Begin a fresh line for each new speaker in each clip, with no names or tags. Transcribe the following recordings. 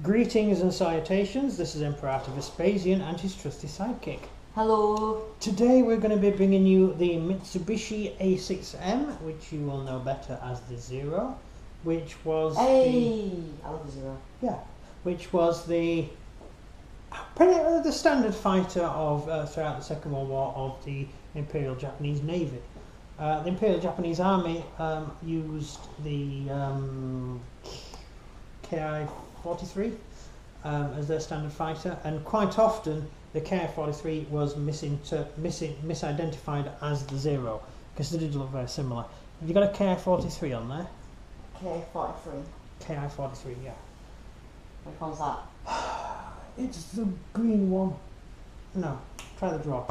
Greetings and salutations, this is Imperator Vespasian and his trusty sidekick.
Hello.
Today we're going to be bringing you the Mitsubishi A6M, which you will know better as the Zero, which was
I love the Zero.
Yeah, which was the standard fighter of throughout the Second World War of the Imperial Japanese Navy. The Imperial Japanese Army used the Ki-43 as their standard fighter, and quite often the Ki-43 was misidentified as the Zero because they did look very similar. Have you got a Ki-43 on there?
Ki-43.
Ki-43, yeah.
Which one's that?
It's the green one. No, try the draw.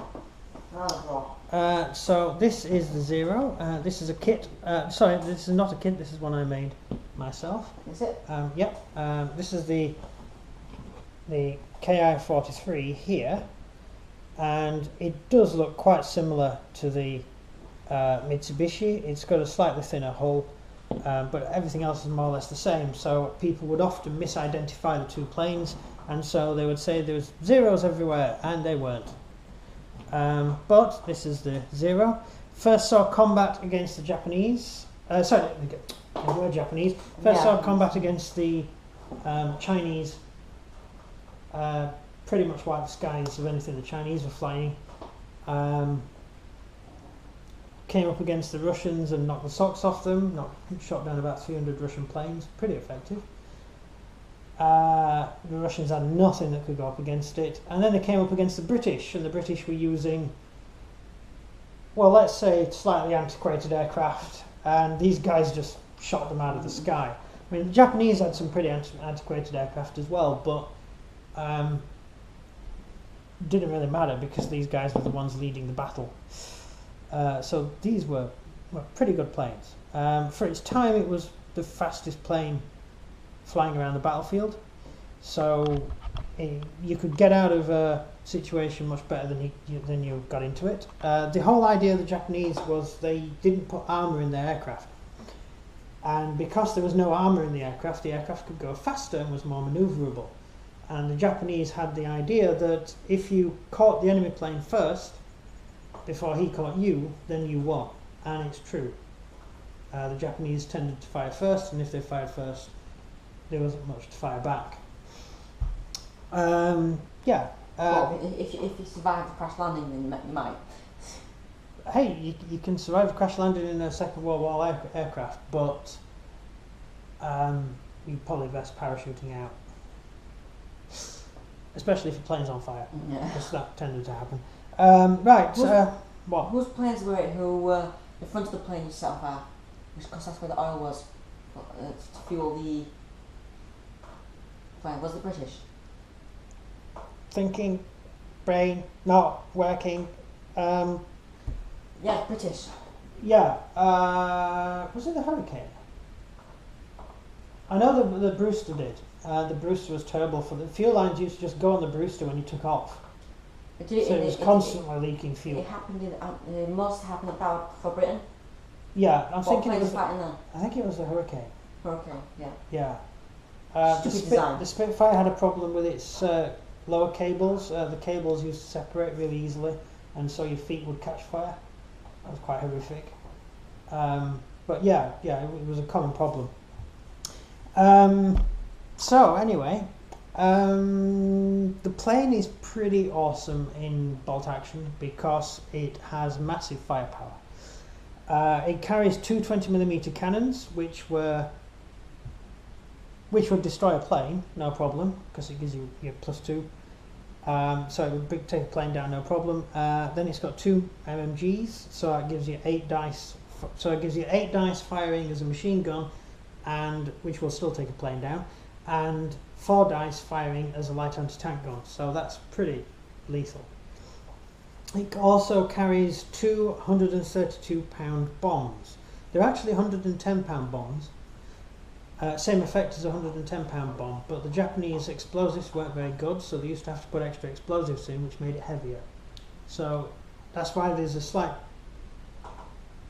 So this is the Zero. This is a kit. Sorry, this is not a kit. This is one I made myself.
Is it?
Yep. This is the Ki-43 here, and it does look quite similar to the Mitsubishi. It's got a slightly thinner hull, but everything else is more or less the same. So people would often misidentify the two planes, and so they would say there was Zeros everywhere, and they weren't. But this is the Zero. First saw combat against the Japanese. Sorry, they were Japanese. First saw combat against the Chinese. Pretty much wiped the skies of anything the Chinese were flying. Came up against the Russians and knocked the socks off them. Shot down about 300 Russian planes. Pretty effective. The Russians had nothing that could go up against it, and then they came up against the British, and the British were using, well, let's say slightly antiquated aircraft, and these guys just shot them out of the sky. I mean, the Japanese had some pretty antiquated aircraft as well, but didn't really matter because these guys were the ones leading the battle. So these were pretty good planes. For its time, it was the fastest plane flying around the battlefield, so you could get out of a situation much better than you got into it. The whole idea of the Japanese was they didn't put armour in their aircraft, and because there was no armour in the aircraft could go faster and was more manoeuvrable. And the Japanese had the idea that if you caught the enemy plane first before he caught you, then you won, and it's true. The Japanese tended to fire first, and if they fired first, there wasn't much to fire back.
Well, if you survive the crash landing, then you might.
Hey, you can survive a crash landing in a Second World War aircraft, but you probably best parachuting out, especially if your plane's on fire.
Yeah.
Because that tended to happen. What?
Whose planes were it who the front of the plane you set on fire? Because that's where the oil was to fuel the plane. Was it British?
Thinking, brain not working.
Yeah, British.
Yeah. Was it the Hurricane? I know the Brewster did. The Brewster was terrible for the fuel lines. Used to just go on the Brewster when you took off. So it was constantly leaking fuel.
It happened it must happen about for Britain.
Yeah, I'm thinking it was.
I
think it was the Hurricane.
Hurricane, yeah.
Yeah. The Spitfire had a problem with its lower cables. The cables used to separate really easily, and so your feet would catch fire. That was quite horrific. But yeah, it was a common problem. So anyway, the plane is pretty awesome in bolt action because it has massive firepower. It carries two 20mm cannons, which would destroy a plane, no problem, because it gives you your +2. So it would take a plane down, no problem. Then it's got two MMGs, so it gives you 8 dice. So it gives you 8 dice firing as a machine gun, and which will still take a plane down, and 4 dice firing as a light anti-tank gun. So that's pretty lethal. It also carries two 132-pound bombs. They're actually 110-pound bombs. Same effect as a 110-pound bomb, but the Japanese explosives weren't very good, so they used to have to put extra explosives in, which made it heavier. So that's why there's a slight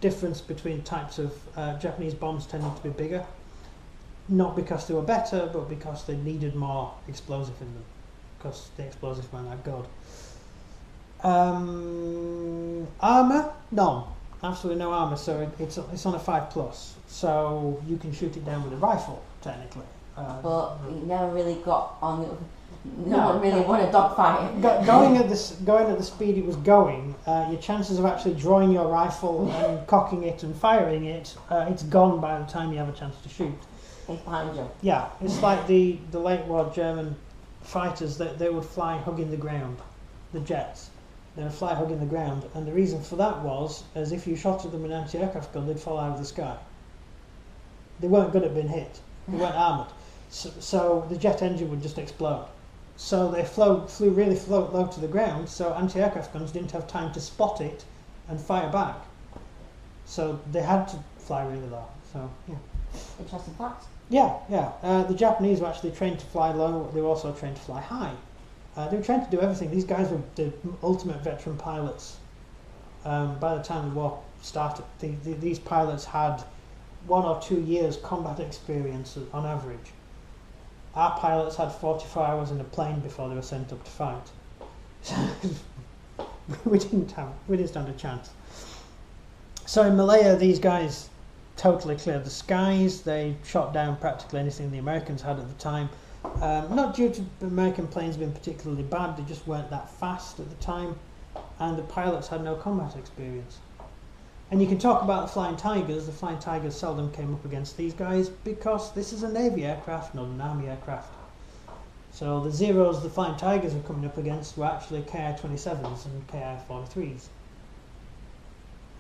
difference between types of Japanese bombs tending to be bigger. not because they were better, but because they needed more explosive in them, because the explosives weren't that good. Armour? None. Absolutely no armour, so it's on a 5+, so you can shoot it down with a rifle, technically.
But you never really got on it. No one really won a dogfight.
Going at the speed it was going, your chances of actually drawing your rifle and cocking it and firing it, it's gone by the time you have a chance to shoot.
It's behind you.
Yeah, it's like the late war German fighters that they would fly hugging the ground, the jets. They would fly hugging the ground, and the reason for that was, as if you shot at them with an anti-aircraft gun, they'd fall out of the sky. They weren't good at being hit. They weren't armoured, so the jet engine would just explode. So they flew really low to the ground, so anti-aircraft guns didn't have time to spot it and fire back. So they had to fly really low. So yeah.
Interesting fact.
Yeah. The Japanese were actually trained to fly low. They were also trained to fly high. They were trained to do everything. These guys were the ultimate veteran pilots. By the time the war started, these pilots had 1 or 2 years combat experience on average. Our pilots had 44 hours in a plane before they were sent up to fight. we didn't stand a chance. So in Malaya, these guys totally cleared the skies. They shot down practically anything the Americans had at the time. Not due to American planes being particularly bad, they just weren't that fast at the time, and the pilots had no combat experience. And you can talk about the Flying Tigers. The Flying Tigers seldom came up against these guys because this is a Navy aircraft, not an Army aircraft. So the Zeros the Flying Tigers were coming up against were actually KI-27s and KI-43s.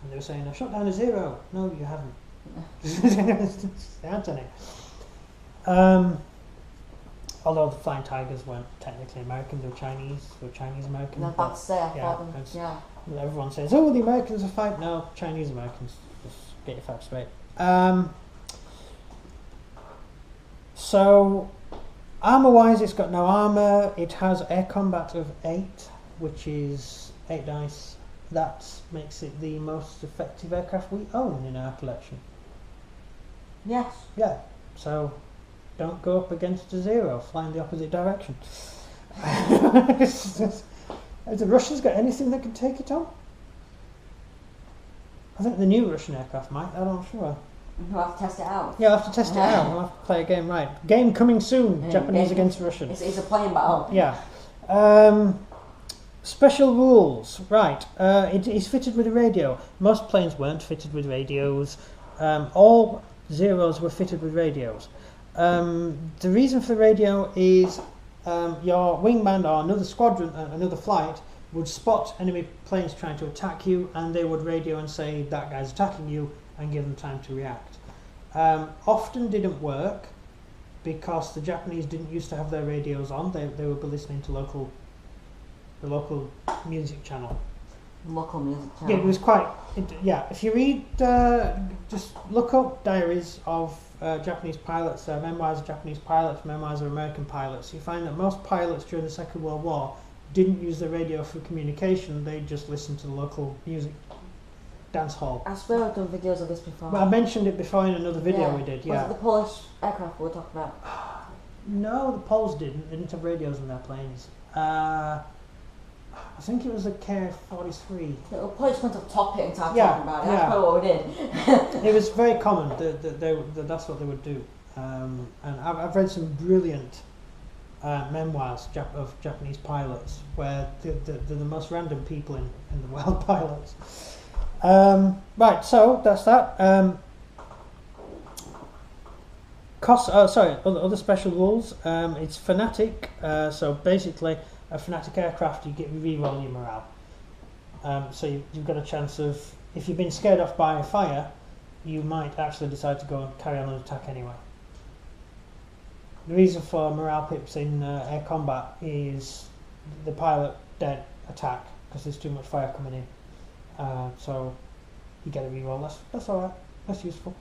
And they were saying, "I've shot down a Zero." No, you haven't. They hadn't any. Although the Flying Tigers weren't technically American, they were Chinese. They were Chinese-American.
I'm about to say, I thought them, yeah.
Everyone says, "Oh, the Americans are fighting." No, Chinese-Americans. Just get your facts straight. So, armour-wise, it's got no armour. It has air combat of 8, which is 8 dice. That makes it the most effective aircraft we own in our collection.
Yes.
Yeah. So, don't go up against a Zero. Fly in the opposite direction. Have the Russians got anything that can take it on? I think the new Russian aircraft might. I'm not sure.
We'll have to test it out.
Yeah, I'll have to test it out. We'll have to play a game right. Game coming soon. Japanese against Russian.
It's a playing battle.
Yeah. Special rules. Right. It is fitted with a radio. Most planes weren't fitted with radios. All Zeros were fitted with radios. The reason for the radio is your wingman or another squadron, another flight, would spot enemy planes trying to attack you, and they would radio and say that guy's attacking you and give them time to react. Often didn't work because the Japanese didn't used to have their radios on. They would be listening to the local music channel.
Local music channel.
Yeah, it was quite. If you read, just look up diaries of Japanese pilots, memoirs of Japanese pilots, memoirs of American pilots. You find that most pilots during the Second World War didn't use the radio for communication. They just listened to the local music dance hall.
I swear I've done videos of this before.
Well, I mentioned it before in another video we did. Yeah.
Was it the Polish aircraft we were talking about?
No, the Poles didn't. They didn't have radios in their planes. I think it was a K-43.
We'll probably just went up top it and started
Yeah,
talking about it.
yeah.
That's probably what we did.
It was very common. That's what they would do. And I've read some brilliant memoirs of Japanese pilots where they're the most random people in the world, pilots. Right, so that's that. Other special rules. It's Fanatic. So basically, a Fanatic aircraft, you re-roll your morale. So you've got a chance of, if you've been scared off by a fire, you might actually decide to go and carry on an attack anyway. The reason for morale pips in air combat is the pilot dead attack because there's too much fire coming in. So you get a re-roll. That's alright. That's useful.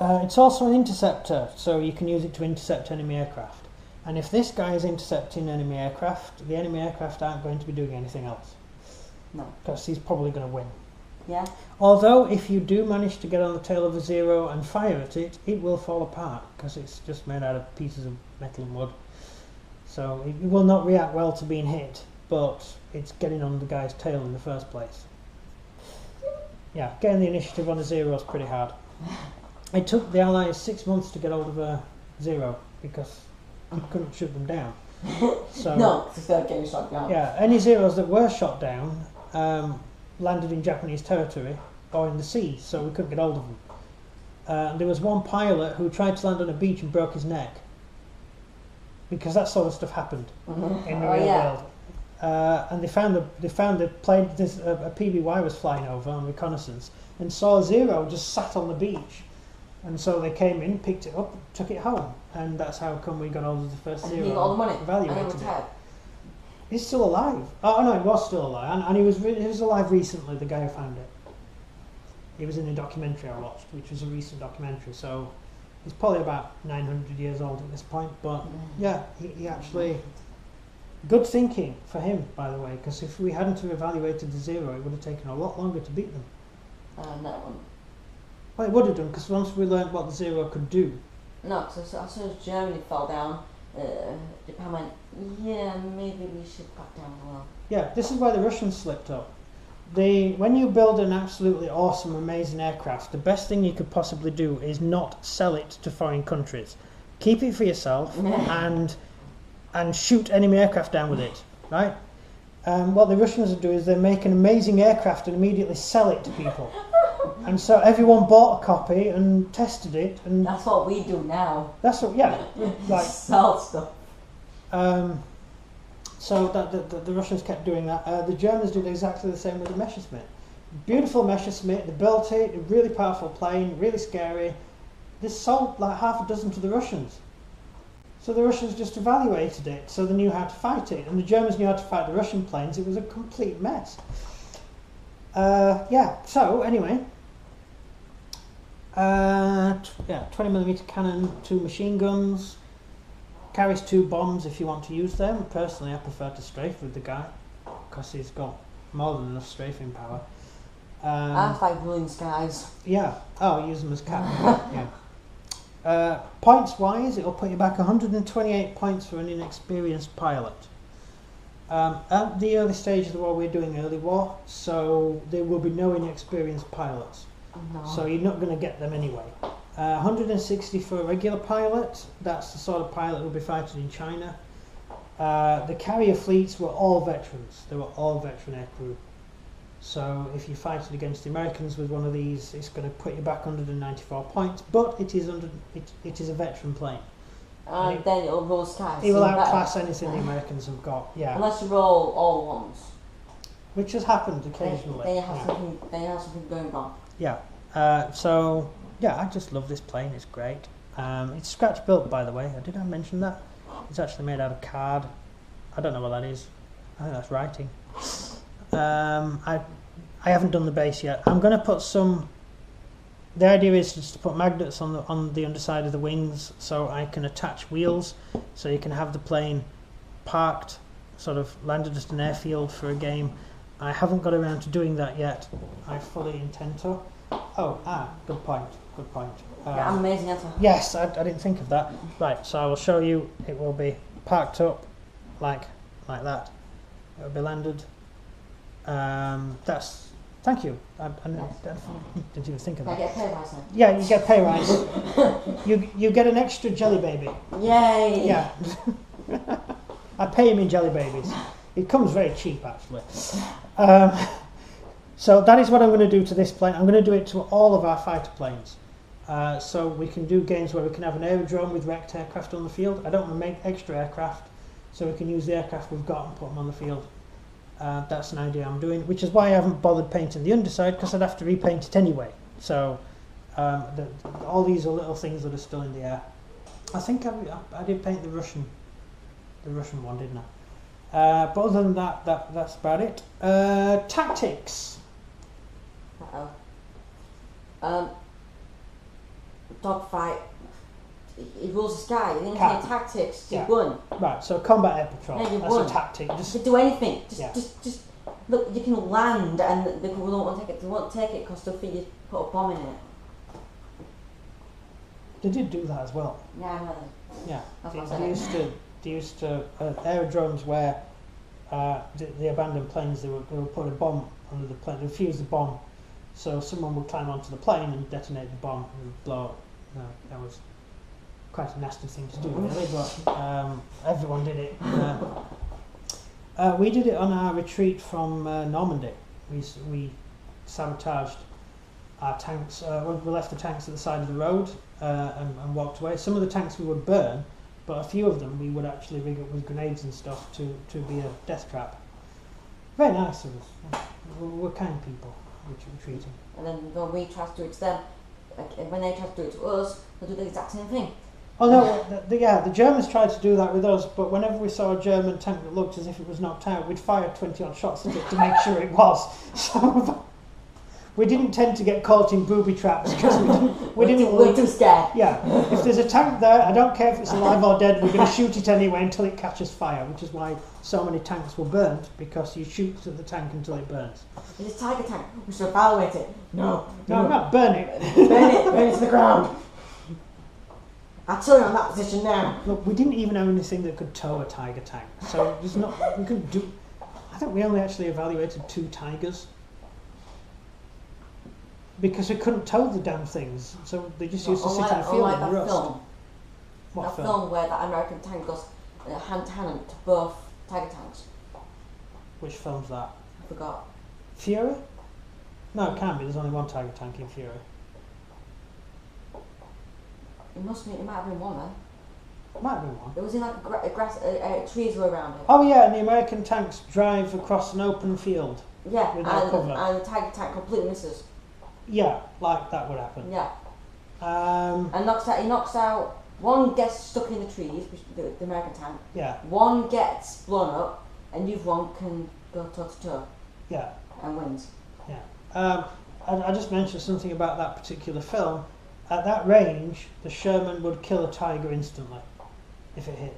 It's also an interceptor, so you can use it to intercept enemy aircraft. And if this guy is intercepting enemy aircraft, the enemy aircraft aren't going to be doing anything else.
No.
Because he's probably going to win.
Yeah.
Although, if you do manage to get on the tail of a Zero and fire at it, it will fall apart because it's just made out of pieces of metal and wood. So it will not react well to being hit, but it's getting on the guy's tail in the first place. Yeah, getting the initiative on a Zero is pretty hard. It took the Allies 6 months to get hold of a Zero because you couldn't shoot them down. So,
no, because they're getting shot down.
yeah, any Zeros that were shot down landed in Japanese territory or in the sea, so we couldn't get hold of them. There was one pilot who tried to land on a beach and broke his neck because that sort of stuff happened in the real world. And they found the plane. A PBY was flying over on reconnaissance and saw a Zero just sat on the beach, and so they came in, picked it up, took it home, and that's how come we got hold of the first Zero.
And he got all the money.
Evaluated it. He's still alive. Oh no, he was still alive, and he was alive recently. The guy who found it. He was in a documentary I watched, which was a recent documentary. So he's probably about 900 years old at this point. But yeah, he actually. Good thinking for him, by the way, because if we hadn't have evaluated the Zero, it would have taken a lot longer to beat them.
No one.
Well, it would have done, because once we learned what the Zero could do.
No, because as soon as Germany fell down, Japan went, yeah, maybe we should back down as well.
Yeah, this is why the Russians slipped up. When you build an absolutely awesome, amazing aircraft, the best thing you could possibly do is not sell it to foreign countries. Keep it for yourself and shoot enemy aircraft down with it, right? What the Russians would do is they make an amazing aircraft and immediately sell it to people. And so everyone bought a copy and tested it. And
that's what we do now.
That's what, yeah. Like,
sell stuff.
So the Russians kept doing that. The Germans did exactly the same with the Messerschmitt. Beautiful Messerschmitt, they built it, a really powerful plane, really scary. They sold like half a dozen to the Russians. So the Russians just evaluated it, so they knew how to fight it, and the Germans knew how to fight the Russian planes. It was a complete mess. So anyway, 20mm cannon, 2 machine guns, carries 2 bombs if you want to use them. Personally, I prefer to strafe with the guy, because he's got more than enough strafing power.
I like ruling skies.
Yeah, use them as captain, yeah. Points wise, it'll put you back 128 points for an inexperienced pilot. At the early stage of the war, we're doing early war, so there will be no inexperienced pilots.
No.
So you're not going to get them anyway. 160 for a regular pilot. That's the sort of pilot who'll be fighting in China. The carrier fleets were all veterans. They were all veteran aircrew. So if you fight it against the Americans with one of these, it's going to put you back 194 points. But it is a veteran plane.
And then it'll roll skies.
It will outclass anything the Americans have got. Yeah.
Unless you roll all ones.
Which has happened occasionally.
They have something going wrong.
Yeah. I just love this plane. It's great. It's scratch built, by the way. Did I mention that? It's actually made out of card. I don't know what that is. I think that's writing. I haven't done the base yet. I'm going to put some. The idea is just to put magnets on the underside of the wings, so I can attach wheels, so you can have the plane parked, sort of landed at an airfield for a game. I haven't got around to doing that yet. I fully intend to. Good point.
Yeah, I'm amazing at it.
Yes, I didn't think of that. Right, so I will show you. It will be parked up like that. It will be landed. Thank you. I didn't even think of that.
I get a pay rise then?
Yeah, you get a pay rise. you get an extra jelly baby.
Yay!
Yeah. I pay him in jelly babies. It comes very cheap, actually. So that is what I'm going to do to this plane. I'm going to do it to all of our fighter planes. So we can do games where we can have an aerodrome with wrecked aircraft on the field. I don't want to make extra aircraft, so we can use the aircraft we've got and put them on the field. That's an idea I'm doing, which is why I haven't bothered painting the underside, because I'd have to repaint it anyway. So all these are little things that are still in the air. I think I did paint the Russian one, didn't I? But other than that, that's about it. Tactics.
Dogfight. It rules the sky. It didn't say tactics. You won.
Right. So combat air patrol.
Yeah,
that's
won.
a tactic.
Just do anything. Just look, you can land and the people don't want to take it. They won't take it because they think you put a bomb in it.
They did do that as well.
Yeah, I know.
Yeah,
That's what
they
I'm
used to aerodromes where the abandoned planes, they would put a bomb under the plane, they would fuse the bomb, so someone would climb onto the plane and detonate the bomb and blow up. No, that was quite a nasty thing to do, really, but everyone did it. We did it on our retreat from Normandy. We sabotaged our tanks. We left the tanks at the side of the road and walked away. Some of the tanks we would burn, but a few of them we would actually rig up with grenades and stuff to be a death trap. Very nice of us. We're kind people, retreating.
And then when we try to do it to them, when they try to do it to us, they'll do the exact same thing.
Oh no, the Germans tried to do that with us, but whenever we saw a German tank that looked as if it was knocked out, we'd fire 20 odd shots at it to make sure it was. So we didn't tend to get caught in booby traps because
we're too scared.
Yeah, if there's a tank there, I don't care if it's alive or dead, we're going to shoot it anyway until it catches fire, which is why so many tanks were burnt, because you shoot at the tank until it burns.
It's a tiger tank, we should evaluate it. No,
not burn it.
burn it to the ground. I'll tell you on that position now.
Look, we didn't even have anything that could tow a tiger tank, so there's not. We couldn't do. I think we only actually evaluated 2 tigers because we couldn't tow the damn things, so they just used to sit in a field and rust. What film?
Film where that American tank goes hand to hand to both tiger tanks.
Which film's that?
I forgot.
Fury? No, it can't be. There's only one tiger tank in Fury.
It might have been one then.
Might have been one.
It was in like trees were around it.
Oh yeah, and the American tanks drive across an open field.
Yeah,
without cover.
And the tiger tank completely misses.
Yeah, like that would happen.
Yeah.
And
he knocks out. One gets stuck in the trees, the American tank.
Yeah.
One gets blown up, and the other one can go toe to toe.
Yeah.
And wins.
Yeah. I just mentioned something about that particular film. At that range, the Sherman would kill a tiger instantly if it hit,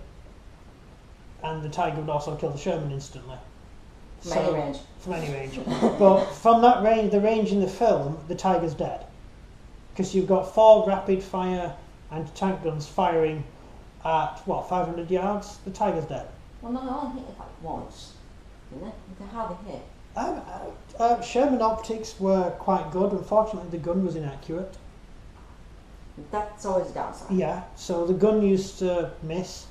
and the tiger would also kill the Sherman instantly.
From any range.
From any range. But from that range, the range in the film, the tiger's dead, because you've got 4 rapid fire anti-tank guns firing at 500 yards. The tiger's dead.
Well, no, I only hit it like once, didn't it? You can hardly hit.
Sherman optics were quite good. Unfortunately, the gun was inaccurate.
That's always a downside.
Yeah, so the gun used to miss,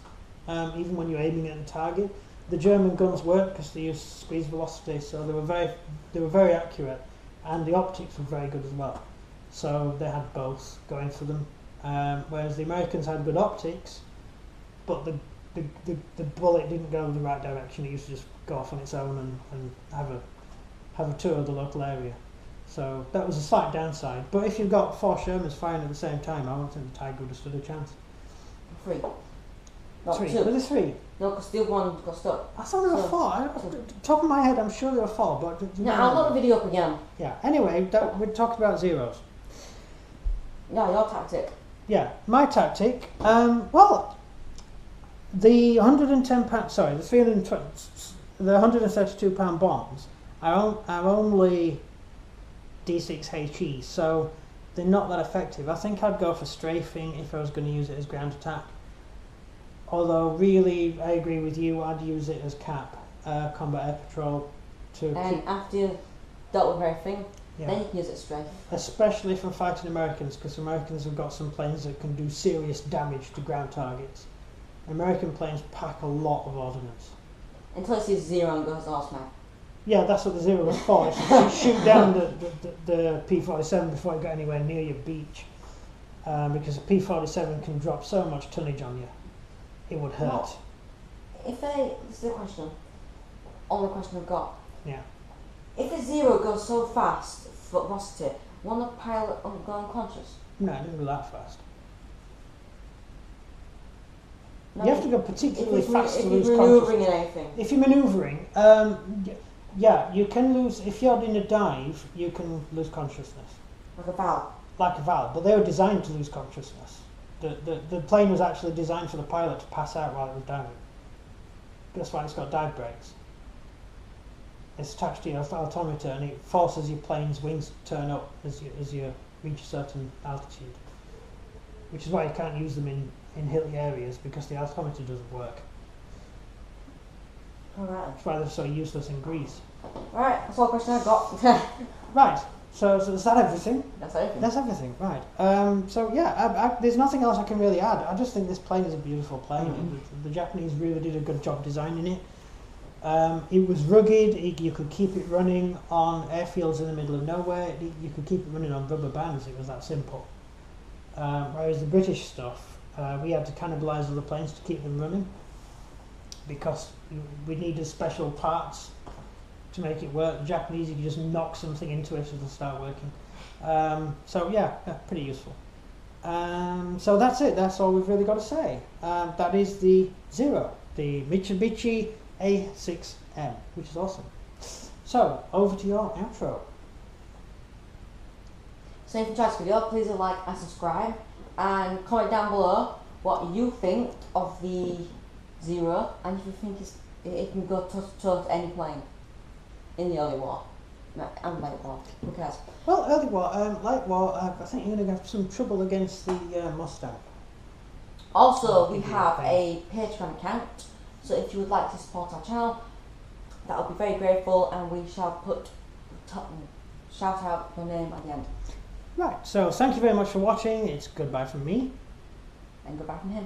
even when you're aiming at the target. The German guns weren't, because they used squeeze velocity, so they were very accurate, and the optics were very good as well. So they had both going for them. Whereas the Americans had good optics, but the bullet didn't go in the right direction. It used to just go off on its own and have a tour of the local area. So that was a slight downside. But if you've got 4 Shermans firing at the same time, I don't think the tiger would have stood a chance.
3. Not
3.
2.
Were there 3?
No, because the other one got stuck.
I thought there were 4. Top of my head, I'm sure there were 4. But
no, I'll look the video up again.
Yeah. Anyway, we talked about zeros.
Yeah, your tactic.
Yeah, my tactic. Well, the £110. Sorry, the 320. The £132 bombs are only D6 HE, so they're not that effective. I think I'd go for strafing if I was going to use it as ground attack. Although, really, I agree with you. I'd use it as CAP, combat air patrol,
And after you've dealt with everything,
yeah.
then you can use it as strafe.
Especially from fighting Americans, because Americans have got some planes that can do serious damage to ground targets. American planes pack a lot of ordnance.
Until it sees 0 and goes, oh, smack.
Yeah, that's what the zero was for. You shoot down the P-47 before it got anywhere near your beach, because a P-47 can drop so much tonnage on you, it would hurt.
What? This is a question, only question I've got.
Yeah.
If a 0 goes so fast, velocity, won't the pilot go unconscious?
No, it didn't go that fast.
No,
you have to go particularly fast to lose consciousness.
If you're manoeuvring and anything.
If you're manoeuvring, yeah, you can lose. If you're in a dive, you can lose consciousness.
Like a valve.
Like a valve, but they were designed to lose consciousness. The plane was actually designed for the pilot to pass out while it was diving. That's why it's got dive brakes. It's attached to your altimeter, and it forces your plane's wings to turn up as you reach a certain altitude. Which is why you can't use them in hilly areas, because the altimeter doesn't work.
Alright.
That's why they're so useless in Greece.
Right, that's all the question I've got.
Right. So is that everything?
That's everything.
That's everything, right. So yeah, there's nothing else I can really add. I just think this plane is a beautiful plane. The Japanese really did a good job designing it. It was rugged. You could keep it running on airfields in the middle of nowhere. You could keep it running on rubber bands. It was that simple. Whereas the British stuff, we had to cannibalise other planes to keep them running, because we needed special parts to make it work. The Japanese, you could just knock something into it and it'll start working. So yeah, pretty useful. So that's it. That's all we've really got to say. That is the Zero, the Mitsubishi A6M, which is awesome. So over to your outro.
So if you enjoyed this video, please like and subscribe, and comment down below what you think of the Zero, and if you think it can go toe to any plane in the early war and late war. Who cares?
Well, early war, late war, I think you're going to have some trouble against the Mustang.
Also, we have a Patreon account, so if you would like to support our channel, that would be very grateful, and we shall put shout out your name at the end.
Right, so thank you very much for watching. It's goodbye from me.
And goodbye from him.